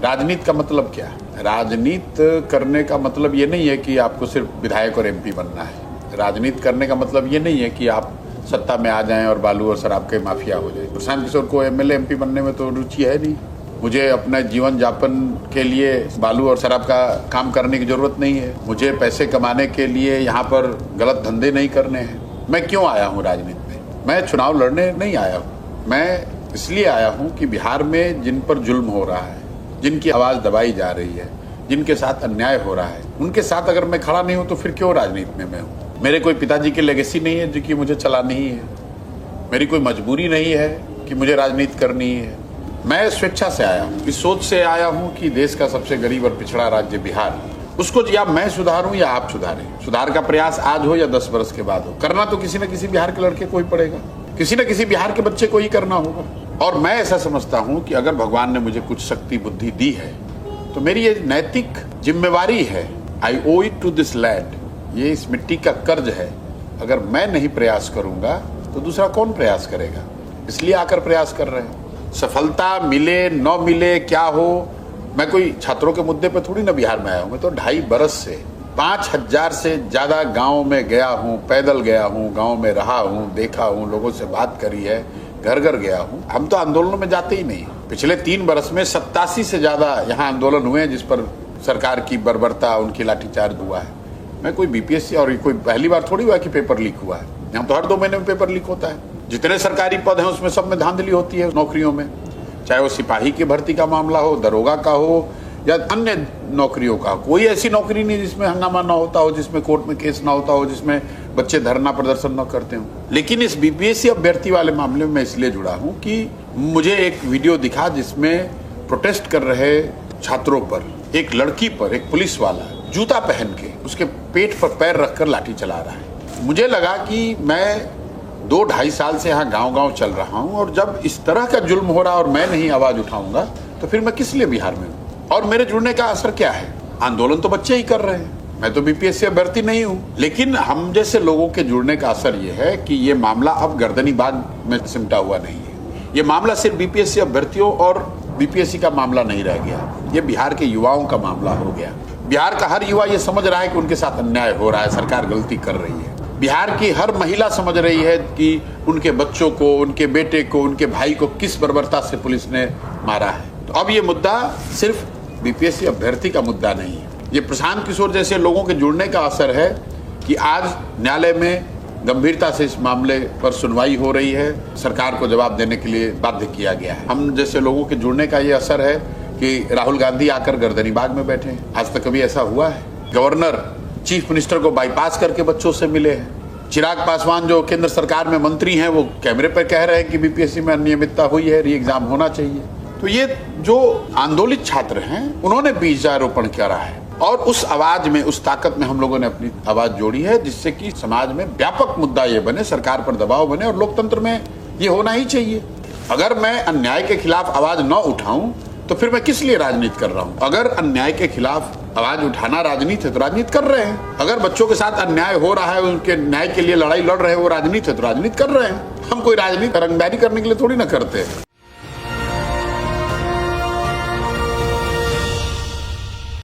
राजनीति का मतलब क्या है? राजनीति करने का मतलब ये नहीं है कि आपको सिर्फ विधायक और एमपी बनना है। राजनीति करने का मतलब ये नहीं है कि आप सत्ता में आ जाएं और बालू और शराब के माफिया हो जाए। प्रशांत किशोर को एमएलए एमपी बनने में तो रुचि है नहीं। मुझे अपने जीवन यापन के लिए बालू और शराब का काम करने की जरूरत नहीं है। मुझे पैसे कमाने के लिए यहाँ पर गलत धंधे नहीं करने हैं। मैं क्यों आया हूँ राजनीति में? मैं चुनाव लड़ने नहीं आया हूँ। मैं इसलिए आया हूँ कि बिहार में जिन पर जुल्म हो रहा है, जिनकी आवाज दबाई जा रही है, जिनके साथ अन्याय हो रहा है, उनके साथ अगर मैं खड़ा नहीं हूं तो फिर क्यों राजनीति में मैं हूं? मेरे कोई पिताजी की लेगेसी नहीं है जो कि मुझे चलानी ही है। मेरी कोई मजबूरी नहीं है कि मुझे राजनीति करनी है। मैं स्वेच्छा से आया हूं, इस सोच से आया हूं कि देश का सबसे गरीब और पिछड़ा राज्य बिहार, उसको या मैं सुधारूं या आप सुधारें। सुधार का प्रयास आज हो या 10 वर्ष के बाद हो, करना तो किसी न किसी बिहार के लड़के को ही पड़ेगा, किसी न किसी बिहार के बच्चे को ही करना होगा। और मैं ऐसा समझता हूं कि अगर भगवान ने मुझे कुछ शक्ति बुद्धि दी है तो मेरी ये नैतिक जिम्मेवारी है। आई ओ इट टू दिस लैंड, ये इस मिट्टी का कर्ज है। अगर मैं नहीं प्रयास करूंगा तो दूसरा कौन प्रयास करेगा? इसलिए आकर प्रयास कर रहे हैं। सफलता मिले न मिले क्या हो, मैं कोई छात्रों के मुद्दे पर थोड़ी ना बिहार में आया हूं। मैं तो 2.5 बरस से 5000 से ज्यादा गाँव में गया हूँ, पैदल गया हूँ, गाँव में रहा हूँ, देखा हूँ, लोगों से बात करी है, घर घर गया हूं। हम तो आंदोलनों में जाते ही नहीं। पिछले 3 बरस में 87 से ज्यादा यहाँ आंदोलन हुए हैं जिस पर सरकार की बर्बरता, उनकी लाठीचार्ज हुआ है। मैं कोई बीपीएससी और कोई पहली बार थोड़ी हुआ कि पेपर लीक हुआ है। यहाँ तो हर 2 महीने में पेपर लीक होता है। जितने सरकारी पद हैं उसमें सब में धांधली होती है नौकरियों में, चाहे वो सिपाही की भर्ती का मामला हो, दरोगा का हो या अन्य नौकरियों का। कोई ऐसी नौकरी नहीं जिसमें हंगामा ना होता हो, जिसमें कोर्ट में केस ना होता हो, जिसमें बच्चे धरना प्रदर्शन न करते हो। लेकिन इस बीपीएससी अभ्यर्थी वाले मामले में मैं इसलिए जुड़ा हूं कि मुझे एक वीडियो दिखा जिसमें प्रोटेस्ट कर रहे छात्रों पर एक लड़की पर एक पुलिस वाला जूता पहन के उसके पेट पर पैर रखकर लाठी चला रहा है। मुझे लगा कि मैं 2-2.5 साल से यहाँ गांव-गांव चल रहा हूँ और जब इस तरह का जुल्म हो रहा और मैं नहीं आवाज उठाऊंगा तो फिर मैं किस लिए बिहार में हूँ? और मेरे जुड़ने का असर क्या है? आंदोलन तो बच्चे ही कर रहे हैं, मैं तो बीपीएससी अभ्यर्थी नहीं हूं। लेकिन हम जैसे लोगों के जुड़ने का असर ये है कि ये मामला अब गर्दनी बाग में सिमटा हुआ नहीं है। ये मामला सिर्फ बीपीएससी अभ्यर्थियों और बीपीएससी का मामला नहीं रह गया, ये बिहार के युवाओं का मामला हो गया। बिहार का हर युवा ये समझ रहा है कि उनके साथ अन्याय हो रहा है, सरकार गलती कर रही है। बिहार की हर महिला समझ रही है कि उनके बच्चों को, उनके बेटे को, उनके भाई को किस बर्बरता से पुलिस ने मारा है। तो अब ये मुद्दा सिर्फ बीपीएससी अभ्यर्थी का मुद्दा नहीं है, ये प्रशांत किशोर जैसे लोगों के जुड़ने का असर है कि आज न्यायालय में गंभीरता से इस मामले पर सुनवाई हो रही है, सरकार को जवाब देने के लिए बाध्य किया गया है। हम जैसे लोगों के जुड़ने का ये असर है कि राहुल गांधी आकर गर्दनी बाग में बैठे हैं। आज तक कभी ऐसा हुआ है? गवर्नर चीफ मिनिस्टर को बाईपास करके बच्चों से मिले हैं। चिराग पासवान जो केंद्र सरकार में मंत्री हैं वो कैमरे पर कह रहे हैं कि बीपीएससी में अनियमितता हुई है, री एग्जाम होना चाहिए। तो ये जो आंदोलित छात्र हैं उन्होंने बीजारोपण करा है और उस आवाज में, उस ताकत में हम लोगों ने अपनी आवाज जोड़ी है जिससे कि समाज में व्यापक मुद्दा ये बने, सरकार पर दबाव बने और लोकतंत्र में ये होना ही चाहिए। अगर मैं अन्याय के खिलाफ आवाज न उठाऊं तो फिर मैं किस लिए राजनीति कर रहा हूं? अगर अन्याय के खिलाफ आवाज उठाना राजनीति है तो राजनीति कर रहे हैं। अगर बच्चों के साथ अन्याय हो रहा है, उनके न्याय के लिए लड़ाई लड़ रहे हैं, वो राजनीति है तो राजनीति कर रहे हैं। हम कोई राजनीति रंगदारी करने के लिए थोड़ी ना करते हैं।